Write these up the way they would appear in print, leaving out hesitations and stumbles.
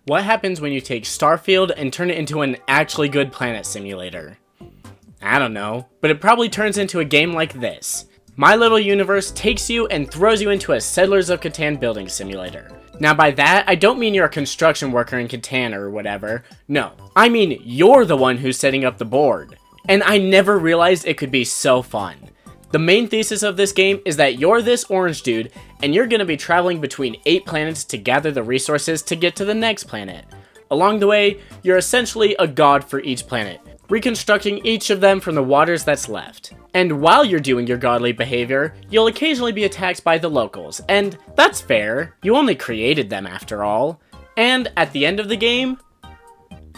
What happens when you take Starfield and turn it into an actually good planet simulator? I don't know, but it probably turns into a game like this. Mylittleuniverse takes you and throws you into a Settlers of Catan building simulator. Now by that, I don't mean you're a construction worker in Catan or whatever. No, I mean you're the one who's setting up the board. And I never realized it could be so fun. The main thesis of this game is that you're this orange dude, and you're going to be traveling between 8 planets to gather the resources to get to the next planet. Along the way, you're essentially a god for each planet, reconstructing each of them from the waters that's left. And while you're doing your godly behavior, you'll occasionally be attacked by the locals, and that's fair, you only created them after all. And at the end of the game,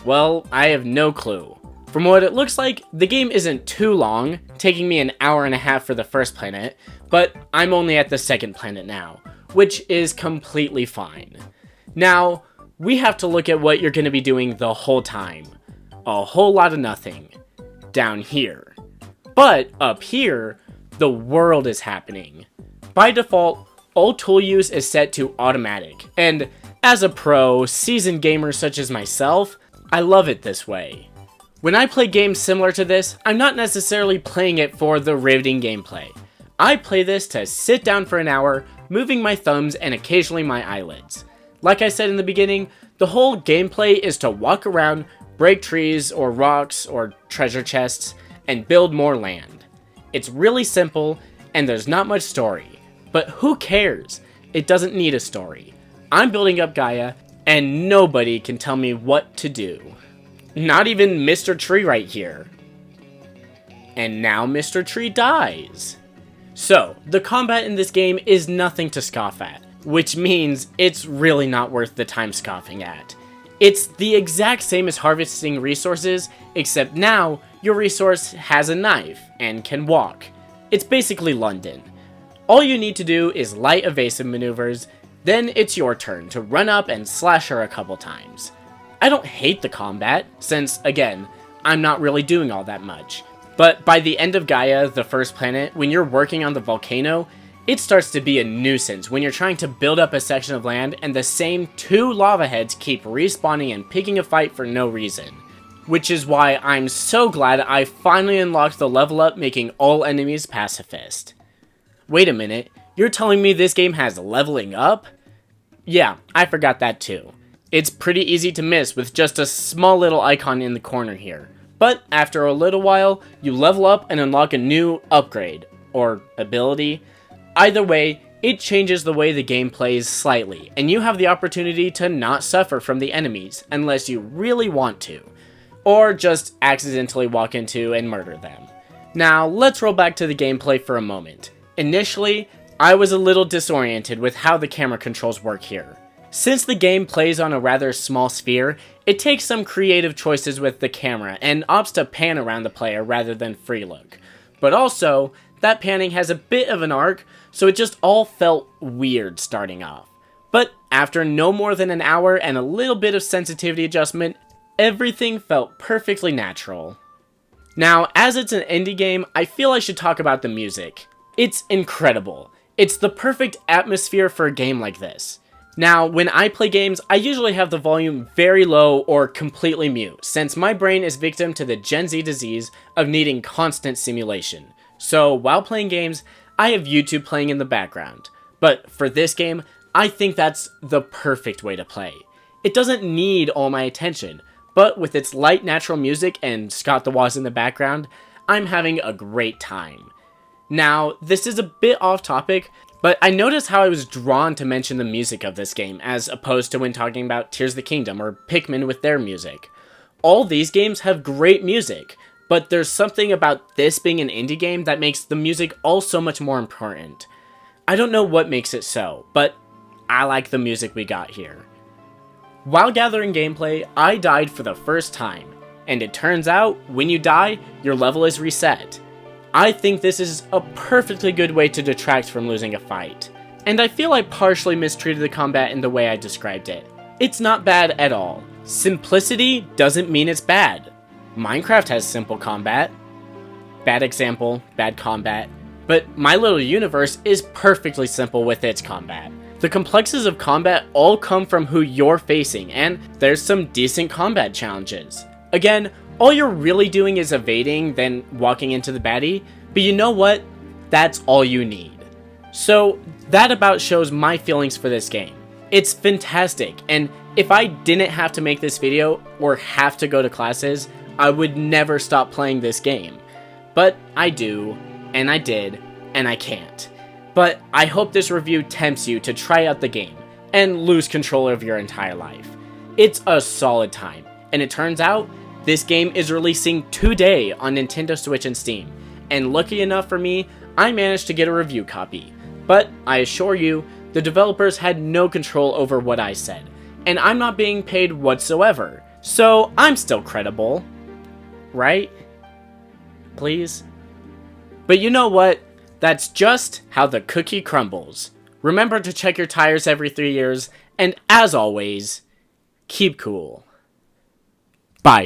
well, I have no clue. From what it looks like, the game isn't too long, taking me an hour and a half for the first planet, but I'm only at the second planet now, which is completely fine. Now, we have to look at what you're going to be doing the whole time. A whole lot of nothing. Down here. But up here, the world is happening. By default, all tool use is set to automatic, and as a pro, seasoned gamer such as myself, I love it this way. When I play games similar to this, I'm not necessarily playing it for the riveting gameplay. I play this to sit down for an hour, moving my thumbs and occasionally my eyelids. Like I said in the beginning, the whole gameplay is to walk around, break trees or rocks or treasure chests, and build more land. It's really simple, and there's not much story. But who cares? It doesn't need a story. I'm building up Gaia, and nobody can tell me what to do. Not even Mr. Tree right here. And now Mr. Tree dies. So, the combat in this game is nothing to scoff at, which means it's really not worth the time scoffing at. It's the exact same as harvesting resources, except now your resource has a knife and can walk. It's basically London. All you need to do is light evasive maneuvers, then it's your turn to run up and slash her a couple times. I don't hate the combat, since, again, I'm not really doing all that much. But by the end of Gaia, the first planet, when you're working on the volcano, it starts to be a nuisance when you're trying to build up a section of land and the same 2 lava heads keep respawning and picking a fight for no reason. Which is why I'm so glad I finally unlocked the level up making all enemies pacifist. Wait a minute, you're telling me this game has leveling up? Yeah, I forgot that too. It's pretty easy to miss with just a small little icon in the corner here. But after a little while, you level up and unlock a new upgrade, or ability. Either way, it changes the way the game plays slightly, and you have the opportunity to not suffer from the enemies, unless you really want to. Or just accidentally walk into and murder them. Now, let's roll back to the gameplay for a moment. Initially, I was a little disoriented with how the camera controls work here. Since the game plays on a rather small sphere, it takes some creative choices with the camera and opts to pan around the player rather than free look. But also, that panning has a bit of an arc, so it just all felt weird starting off. But after no more than an hour and a little bit of sensitivity adjustment, everything felt perfectly natural. Now, as it's an indie game, I feel I should talk about the music. It's incredible. It's the perfect atmosphere for a game like this. Now, when I play games, I usually have the volume very low or completely mute, since my brain is victim to the Gen Z disease of needing constant simulation. So, while playing games, I have YouTube playing in the background. But for this game, I think that's the perfect way to play. It doesn't need all my attention, but with its light natural music and Scott the Woz in the background, I'm having a great time. Now, this is a bit off topic, but I noticed how I was drawn to mention the music of this game, as opposed to when talking about Tears of the Kingdom or Pikmin with their music. All these games have great music, but there's something about this being an indie game that makes the music all so much more important. I don't know what makes it so, but I like the music we got here. While gathering gameplay, I died for the first time, and it turns out, when you die, your level is reset. I think this is a perfectly good way to detract from losing a fight. And I feel I partially mistreated the combat in the way I described it. It's not bad at all. Simplicity doesn't mean it's bad. Minecraft has simple combat. Bad example, bad combat. But Mylittleuniverse is perfectly simple with its combat. The complexities of combat all come from who you're facing, and there's some decent combat challenges. Again, all you're really doing is evading, then walking into the baddie, but you know what? That's all you need. So that about shows my feelings for this game. It's fantastic, and if I didn't have to make this video or have to go to classes, I would never stop playing this game. But I do, and I did, and I can't. But I hope this review tempts you to try out the game and lose control of your entire life. It's a solid time, and it turns out this game is releasing today on Nintendo Switch and Steam, and lucky enough for me, I managed to get a review copy. But I assure you, the developers had no control over what I said, and I'm not being paid whatsoever, so I'm still credible. Right? Please? But you know what? That's just how the cookie crumbles. Remember to check your tires every 3 years, and as always, keep cool. Bye.